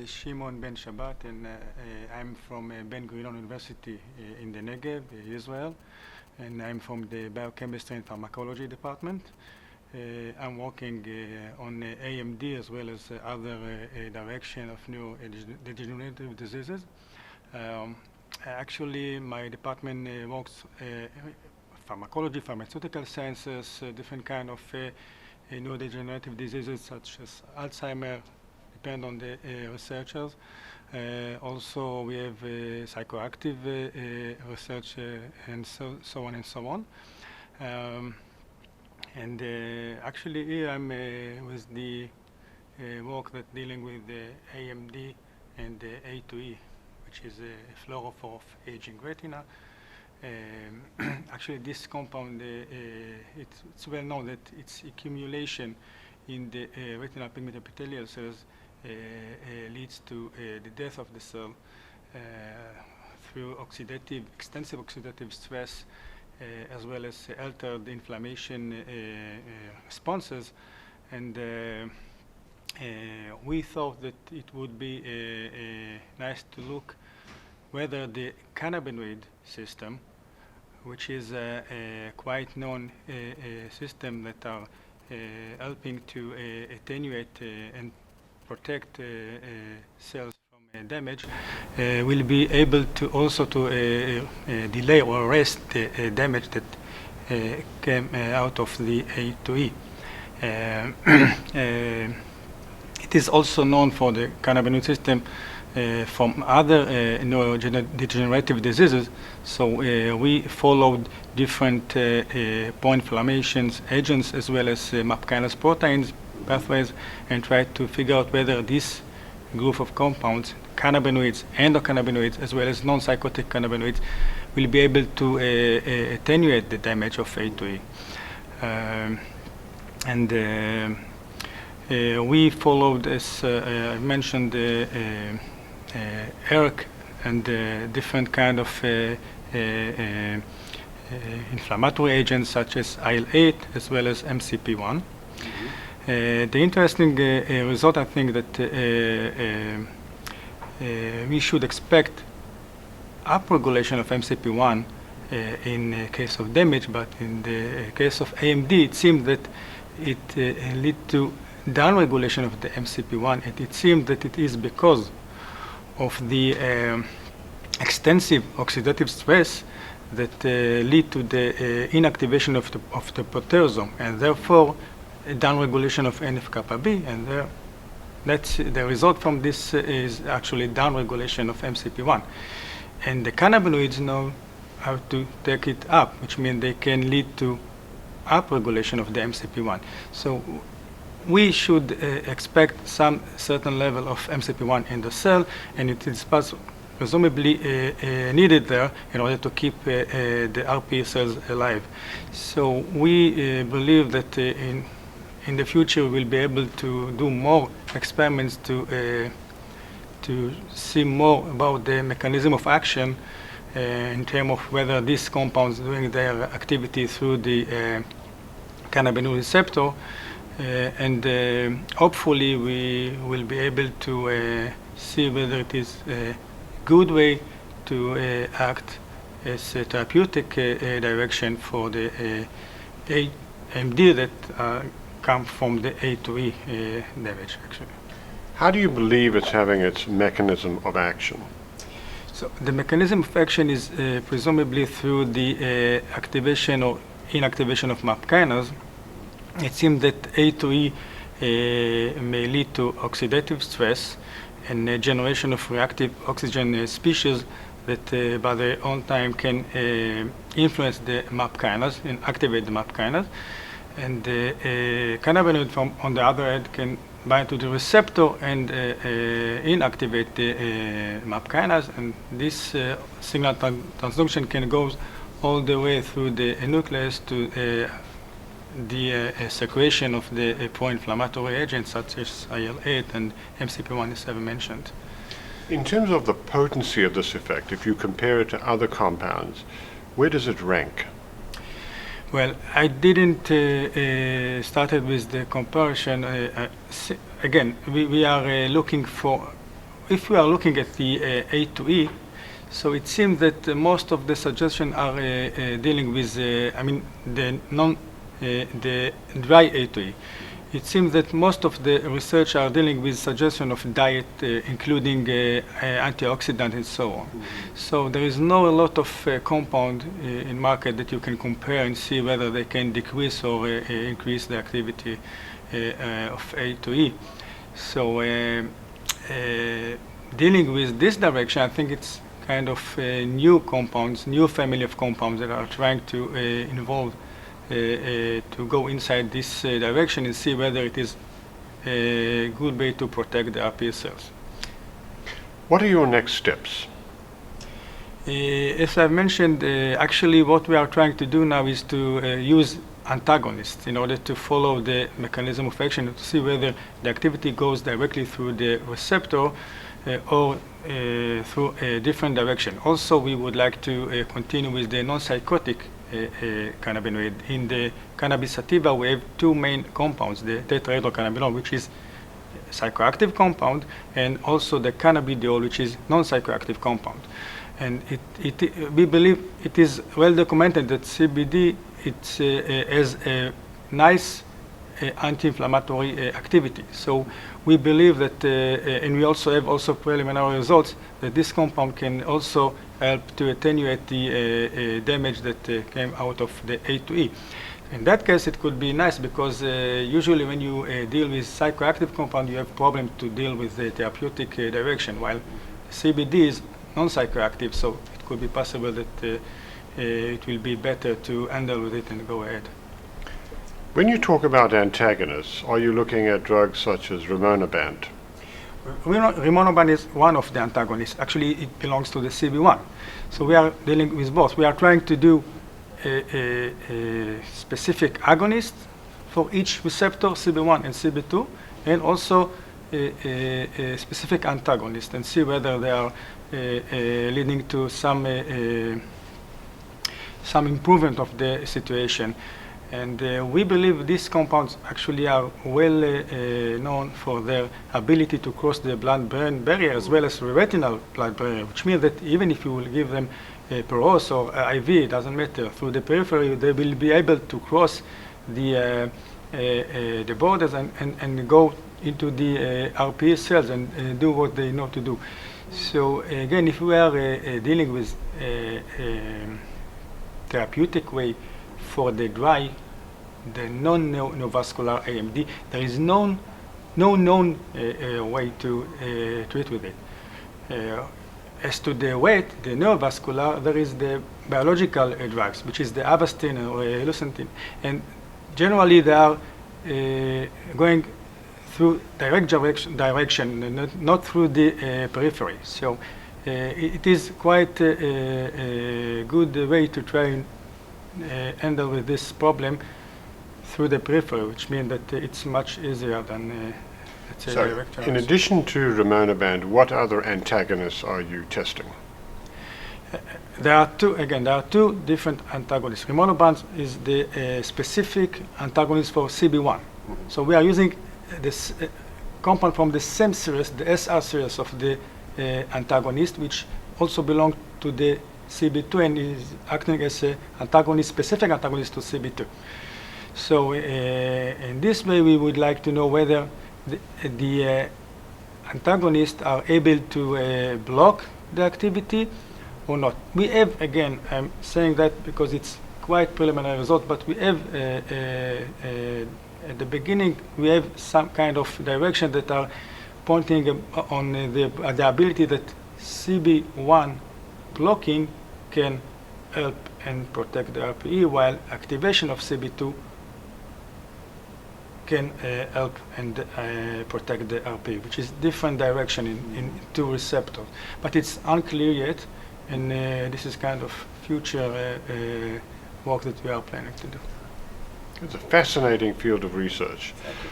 Shimon Ben Shabbat, and I'm from Ben-Gurion University in the Negev, Israel, and I'm from the Biochemistry and Pharmacology department. I'm working on AMD as well as other direction of neurodegenerative diseases. Actually, my department works pharmacology, pharmaceutical sciences, different kind of neurodegenerative diseases such as Alzheimer, depend on the researchers. Also, we have psychoactive research and so on and so on. Actually, here I'm with the work that dealing with the AMD and the A2E, which is a fluorophore of aging retina. Actually, this compound, it's well known that its accumulation in the retinal pigment epithelial cells leads to the death of the cell through extensive oxidative stress, as well as altered inflammation responses. And we thought that it would be nice to look whether the cannabinoid system, which is a quite known system that are helping to attenuate and protect cells from damage, will be able to also to delay or arrest the damage that came out of the A2E. It is also known for the cannabinoid system from other neurodegenerative diseases. So we followed different pro-inflammations agents as well as MAP kinase proteins pathways and tried to figure out whether this group of compounds, cannabinoids, endocannabinoids, as well as non-psychotic cannabinoids, will be able to attenuate the damage of A2E. We followed, as I mentioned, ERK and different kind of inflammatory agents such as IL-8 as well as MCP1. The interesting result, I think, that we should expect upregulation of MCP1 in case of damage, but in the case of AMD, it seems that it leads to downregulation of the MCP1, and it seems that it is because of the extensive oxidative stress that lead to the inactivation of the proteasome, and therefore a downregulation of NF-kappa B, and that's the result from this is actually downregulation of MCP1. And the cannabinoids know how to take it up, which means they can lead to upregulation of the MCP1. So we should expect some certain level of MCP1 in the cell, and it is presumably needed there in order to keep the RP cells alive. So we believe that in the future we'll be able to do more experiments to see more about the mechanism of action in terms of whether these compounds doing their activity through the cannabinoid receptor. Hopefully we will be able to see whether it is a good way to act as a therapeutic direction for the AMD that come from the A2E damage, actually. How do you believe it's having its mechanism of action? So the mechanism of action is presumably through the activation or inactivation of MAP kinase. It seems that A2E may lead to oxidative stress and generation of reactive oxygen species that by their own time can influence the MAP kinase and activate the MAP kinase. And the cannabinoid on the other hand can bind to the receptor and inactivate the MAP kinase, and this signal transduction can go all the way through the nucleus to the secretion of the pro-inflammatory agents such as IL-8 and MCP1, as I've mentioned. In terms of the potency of this effect, if you compare it to other compounds, where does it rank? Well, I didn't started with the comparison. Again, we are looking for if we are looking at the A to E, so it seems that most of the suggestions are dealing with, the dry A to E. It seems that most of the research are dealing with suggestion of diet, including antioxidant and so on. So there is no a lot of compound in market that you can compare and see whether they can decrease or increase the activity of A to E. So dealing with this direction, I think it's kind of new compounds, new family of compounds that are trying to involve to go inside this direction and see whether it is a good way to protect the RPE cells. What are your next steps? As I mentioned, actually what we are trying to do now is to use antagonists in order to follow the mechanism of action to see whether the activity goes directly through the receptor or through a different direction. Also, we would like to continue with the non-psychotic cannabinoid. In the cannabis sativa, we have two main compounds, the tetrahydrocannabinol, which is a psychoactive compound, and also the cannabidiol, which is non-psychoactive compound. And we believe it is well documented that CBD has a nice anti-inflammatory activity. So we believe that, and we also have preliminary results, that this compound can also help to attenuate the damage that came out of the A to E. In that case, it could be nice because usually when you deal with psychoactive compound, you have problem to deal with the therapeutic direction, while CBD is non-psychoactive, so it could be possible that it will be better to handle with it and go ahead. When you talk about antagonists, are you looking at drugs such as rimonabant? Rimonabant is one of the antagonists. Actually, it belongs to the CB1. So we are dealing with both. We are trying to do a specific agonist for each receptor, CB1 and CB2, and also a specific antagonist, and see whether they are leading to some improvement of the situation. And we believe these compounds actually are well known for their ability to cross the blood-brain barrier as well as the retinal blood barrier, which means that even if you will give them PROS or IV, it doesn't matter, through the periphery, they will be able to cross the borders and go into the RPE cells and do what they know to do. So again, if we are dealing with a therapeutic way for the dry, the non-neovascular AMD, there is no known way to treat with it. As to the wet, the neovascular, there is the biological drugs, which is the Avastin or Lucentin, and generally they are going through direct direction, not through the periphery. So it is quite a good way to try and handle with this problem through the periphery, which means that it's much easier than let's say direct. So, in addition to rimonabant, what other antagonists are you testing? There are two different antagonists. Rimonabant is the specific antagonist for CB1. So we are using this compound from the same series, the SR series of the antagonist, which also belongs to the CB2 and is acting as a specific antagonist to CB2. So in this way, we would like to know whether the antagonists are able to block the activity or not. We have, again, I'm saying that because it's quite preliminary result, but we have at the beginning, we have some kind of direction that are pointing on the ability that CB1 blocking can help and protect the RPE, while activation of CB2 can help and protect the RPE, which is different direction in two receptors. But it's unclear yet, and this is kind of future work that we are planning to do. It's a fascinating field of research. Thank you.